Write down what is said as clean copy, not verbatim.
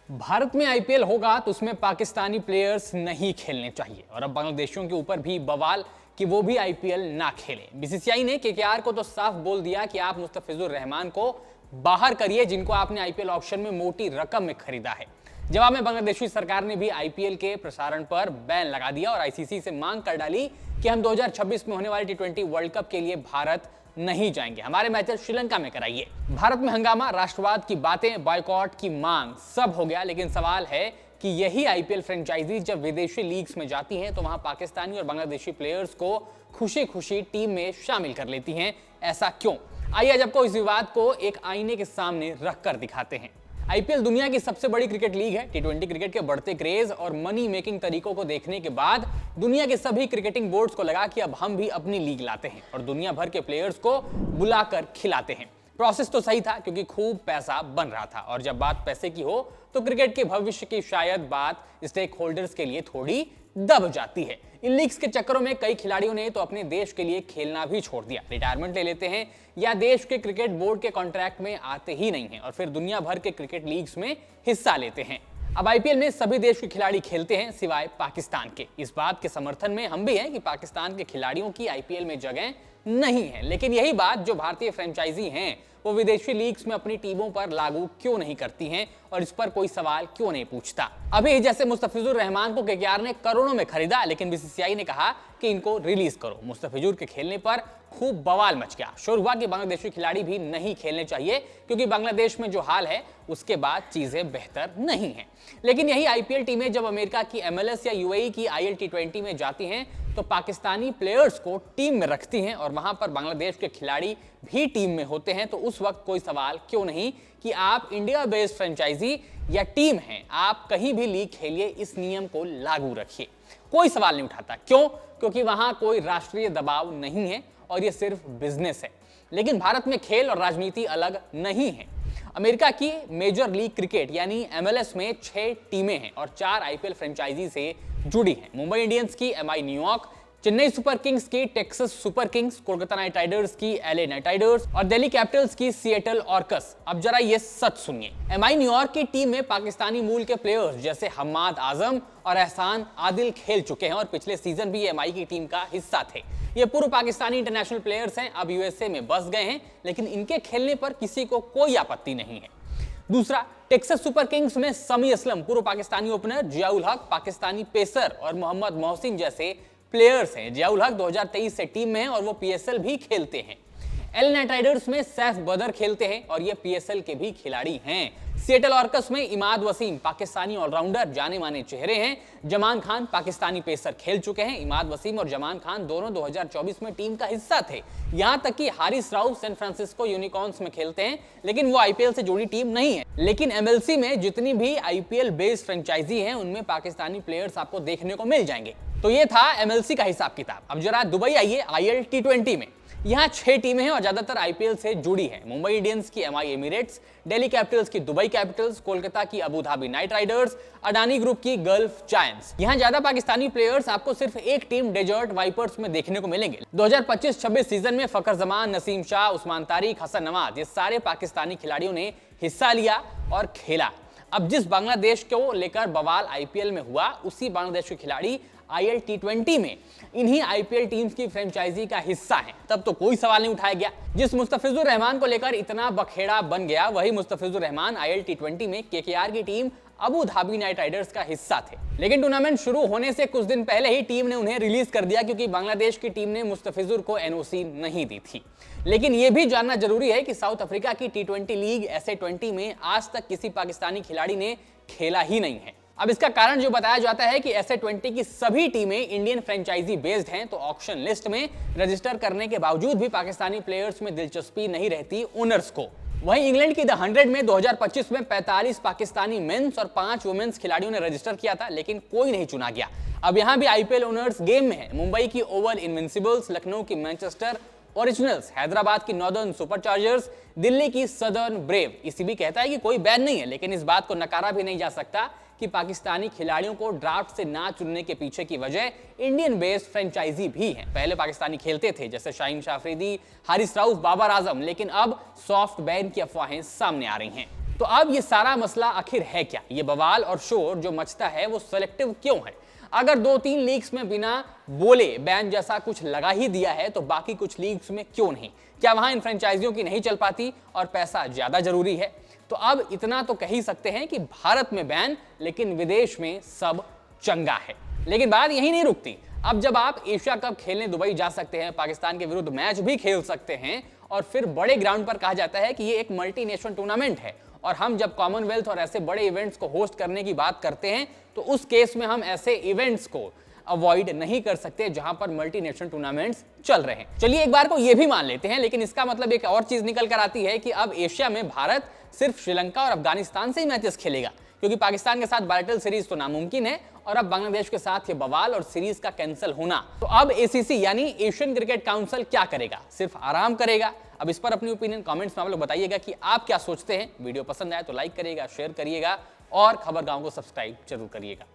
भारत में आईपीएल होगा तो उसमें पाकिस्तानी प्लेयर्स नहीं खेलने चाहिए और अब बांग्लादेशियों के ऊपर भी बवाल कि वो भी आईपीएल ना खेलें। बीसीसीआई ने केकेआर को तो साफ बोल दिया कि आप मुस्तफिजुर रहमान को बाहर करिए, जिनको आपने आईपीएल ऑक्शन में मोटी रकम में खरीदा है। जवाब में बांग्लादेशी सरकार ने भी आईपीएल के प्रसारण पर बैन लगा दिया और आईसीसी से मांग कर डाली कि हम 2026 में होने वाले टी20 वर्ल्ड कप के लिए भारत नहीं जाएंगे, हमारे मैचेस श्रीलंका में कराइए। भारत में हंगामा, राष्ट्रवाद की बातें, बॉयकॉट की मांग, सब हो गया। लेकिन सवाल है कि यही आईपीएल फ्रेंचाइजीज जब विदेशी लीग्स में जाती हैं तो वहां पाकिस्तानी और बांग्लादेशी प्लेयर्स को खुशी खुशी टीम में शामिल कर लेती हैं। ऐसा क्यों? आइए आज आपको इस विवाद को एक आईने के सामने रखकर दिखाते हैं। आईपीएल दुनिया की सबसे बड़ी क्रिकेट लीग है। टी20 क्रिकेट के बढ़ते क्रेज और मनी मेकिंग तरीकों को देखने के बाद दुनिया के सभी क्रिकेटिंग बोर्ड्स को लगा कि अब हम भी अपनी लीग लाते हैं और दुनिया भर के प्लेयर्स को बुलाकर खिलाते हैं। प्रोसेस तो सही था क्योंकि खूब पैसा बन रहा था और जब बात पैसे की हो तो क्रिकेट के भविष्य की शायद बात स्टेक होल्डर्स के लिए थोड़ी दब जाती है। इन लीग्स के चक्करों में कई खिलाड़ियों ने तो अपने देश के लिए खेलना भी छोड़ दिया, रिटायरमेंट ले लेते हैं या देश के क्रिकेट बोर्ड के कॉन्ट्रैक्ट में आते ही नहीं हैं और फिर दुनिया भर के क्रिकेट लीग्स में हिस्सा लेते हैं। अब आईपीएल में सभी देश के खिलाड़ी खेलते हैं सिवाय पाकिस्तान के। इस बात के समर्थन में हम भी हैं कि पाकिस्तान के खिलाड़ियों की आईपीएल में जगह नहीं है, लेकिन यही बात जो भारतीय फ्रेंचाइजी हैं वो विदेशी लीग्स में अपनी टीमों पर लागू क्यों नहीं करती हैं और इस पर कोई सवाल क्यों नहीं पूछता। अभी जैसे मुस्तफिजुर रहमान को केकेआर ने करोड़ों में खरीदा, लेकिन बीसीसीआई ने कहा कि इनको रिलीज करो। मुस्तफिजुर के खेलने पर खूब बवाल मच गया। शोर हुआ कि बांग्लादेशी खिलाड़ी भी नहीं खेलने चाहिए क्योंकि बांग्लादेश में जो हाल है उसके बाद चीजें बेहतर नहीं हैं। लेकिन यही आईपीएल टीमें जब अमेरिका की एमएलएस या यूएई की आईएल टी20 में जाती हैं तो पाकिस्तानी प्लेयर्स को टीम में रखती हैं और वहां पर बांग्लादेश के खिलाड़ी भी टीम में होते हैं, तो उस वक्त कोई सवाल क्यों नहीं कि आप इंडिया बेस्ड फ्रेंचाइजी या टीम हैं, आप कहीं भी लीग खेलिए, इस नियम को लागू रखिए। कोई सवाल नहीं उठाता। क्यों? क्योंकि वहां कोई राष्ट्रीय दबाव नहीं है और ये सिर्फ बिजनेस है। लेकिन भारत में खेल और राजनीति अलग नहीं है। अमेरिका की मेजर लीग क्रिकेट यानी एमएलएस में 6 टीमें हैं और 4 आईपीएल फ्रेंचाइजी से जुड़ी हैं। मुंबई इंडियंस की MI New York, Chennai Super Kings की Texas Super Kings, Kolkata Knight Riders की एलए नाइट राइडर्स और दिल्ली कैपिटल्स की सिएटल ऑर्कस। अब जरा ये सच सुनिए, एमआई न्यूयॉर्क की टीम में पाकिस्तानी मूल के प्लेयर्स जैसे हम्माद आजम और एहसान आदिल खेल चुके हैं और पिछले सीजन भी एमआई की टीम का हिस्सा थे। ये पूर्व पाकिस्तानी इंटरनेशनल प्लेयर्स हैं, अब यूएसए में बस गए हैं, लेकिन इनके खेलने पर किसी को कोई आपत्ति नहीं है। दूसरा, टेक्सास सुपर किंग्स में समी असलम पूर्व पाकिस्तानी ओपनर, जियाउल हक पाकिस्तानी पेसर और मोहम्मद मोहसिन जैसे प्लेयर्स हैं। जियाउल हक 2023 से टीम में हैं और वो पीएसएल भी खेलते हैं। एल नाइट राइडर्स में सैफ बदर खेलते हैं और ये पीएसएल के भी खिलाड़ी हैं। सिएटल ऑर्कस में इमाद वसीम पाकिस्तानी ऑलराउंडर, जाने माने चेहरे हैं। जमान खान पाकिस्तानी पेसर खेल चुके हैं। इमाद वसीम और जमान खान दोनों 2024 में टीम का हिस्सा थे। यहां तक कि Haris Rauf San Francisco Unicorns में खेलते हैं, लेकिन वो आईपीएल से जुड़ी टीम नहीं है। लेकिन एमएलसी में जितनी भी आईपीएल बेस्ड फ्रेंचाइजी हैं उनमें पाकिस्तानी प्लेयर्स आपको देखने को मिल जाएंगे। तो ये था एमएलसी का हिसाब किताब। अब जरा दुबई आइए आईएल टी20 में। यहाँ 6 टीमें हैं और ज्यादातर आईपीएल से जुड़ी हैं। मुंबई इंडियंस की एमआई एमिरेट्स, दिल्ली कैपिटल्स की दुबई कैपिटल्स, कोलकाता की Abu Dhabi Knight Riders, Adani group की गल्फ जायंट्स। यहाँ ज्यादा पाकिस्तानी प्लेयर्स आपको सिर्फ एक टीम डेजर्ट वाइपर्स में देखने को मिलेंगे। 2025-26 सीजन में फखर जमान, नसीम शाह, उस्मान तारिक, हसन नवाज, ये सारे पाकिस्तानी खिलाड़ियों ने हिस्सा लिया और खेला। अब जिस बांग्लादेश को लेकर बवाल आईपीएल में हुआ, उसी बांग्लादेश के खिलाड़ी आईएल टी20 में इन्हीं आईपीएल टीम्स की फ्रेंचाइजी का हिस्सा हैं। तब तो कोई सवाल नहीं उठाया गया। जिस मुस्तफिजुर रहमान को लेकर इतना बखेड़ा बन गया, वही मुस्तफिजुर रहमान आईएल टी20 में केकेआर की team Abu Dhabi Knight Riders का हिस्सा थे। लेकिन टूर्नामेंट शुरू होने से कुछ दिन पहले ही टीम ने उन्हें रिलीज कर दिया क्योंकि बांग्लादेश की टीम ने मुस्तफिजुर को एनओसी नहीं दी थी। लेकिन यह भी जानना जरूरी है कि साउथ अफ्रीका की टी20 लीग SA20 में आज तक किसी पाकिस्तानी खिलाड़ी ने खेला ही नहीं है। अब इसका कारण जो बताया जाता है कि SA20 की सभी टीमें इंडियन फ्रेंचाइजी बेस्ड हैं, तो ऑक्शन लिस्ट में रजिस्टर करने के बावजूद भी पाकिस्तानी प्लेयर्स में दिलचस्पी नहीं रहती ओनर्स को। वहीं इंग्लैंड की द 100 में 2025 में 45 पाकिस्तानी मेंस और 5 वुमेन्स खिलाड़ियों ने रजिस्टर किया था, लेकिन कोई नहीं चुना गया। अब यहां भी आईपीएल ओनर्स गेम में है। मुंबई की ओवल इनविंसिबल्स, लखनऊ की मैनचेस्टर ओरिजिनल्स, हैदराबाद की नॉर्दर्न सुपरचार्जर्स, दिल्ली की सदर्न ब्रेव। ईसीबी कहता है कि कोई बैन नहीं है, लेकिन इस बात को नकारा भी नहीं जा सकता कि पाकिस्तानी खिलाड़ियों को ड्राफ्ट से ना चुनने के पीछे की वजह इंडियन बेस्ड फ्रेंचाइजी भी है। पहले पाकिस्तानी खेलते थे जैसे शाहीन शाह अफरीदी, हारिस राउफ, बाबर आजम, लेकिन अब सॉफ्ट बैन की अफवाहें सामने आ रही हैं। तो अब ये सारा मसला आखिर है क्या? ये बवाल और शोर जो मचता है वो सेलेक्टिव क्यों है? अगर 2-3 लीग्स में बिना बोले बैन जैसा कुछ लगा ही दिया है तो बाकी कुछ लीग्स में क्यों नहीं? क्या वहां इन फ्रेंचाइजियों की नहीं चल पाती और पैसा ज्यादा जरूरी है? तो अब इतना तो कह ही सकते हैं कि भारत में बैन, लेकिन विदेश में सब चंगा है। लेकिन बात यही नहीं रुकती। अब जब आप एशिया कप खेलने दुबई जा सकते हैं, पाकिस्तान के विरुद्ध मैच भी खेल सकते हैं और फिर बड़े ग्राउंड पर कहा जाता है कि ये एक मल्टीनेशनल टूर्नामेंट है और हम जब कॉमनवेल्थ और ऐसे बड़े इवेंट्स को होस्ट करने की बात करते हैं तो उस केस में हम ऐसे इवेंट्स को अवॉइड नहीं कर सकते जहां पर मल्टीनेशनल टूर्नामेंट्स चल रहे हैं। चलिए एक बार को ये भी मान लेते हैं, लेकिन इसका मतलब एक और चीज निकल कर आती है कि अब एशिया में भारत सिर्फ श्रीलंका और अफगानिस्तान से ही मैचेस खेलेगा, क्योंकि पाकिस्तान के साथ बायलेटरल सीरीज तो नामुमकिन है और अब बांग्लादेश के साथ ये बवाल और सीरीज का कैंसिल होना। तो अब एसीसी यानी एशियन क्रिकेट काउंसिल क्या करेगा? सिर्फ आराम करेगा? अब इस पर अपनी ओपिनियन कमेंट्स में आप लोग बताइएगा कि आप क्या सोचते हैं। वीडियो पसंद आए तो लाइक करिएगा, शेयर करिएगा और खबर गांव को सब्सक्राइब जरूर करिएगा।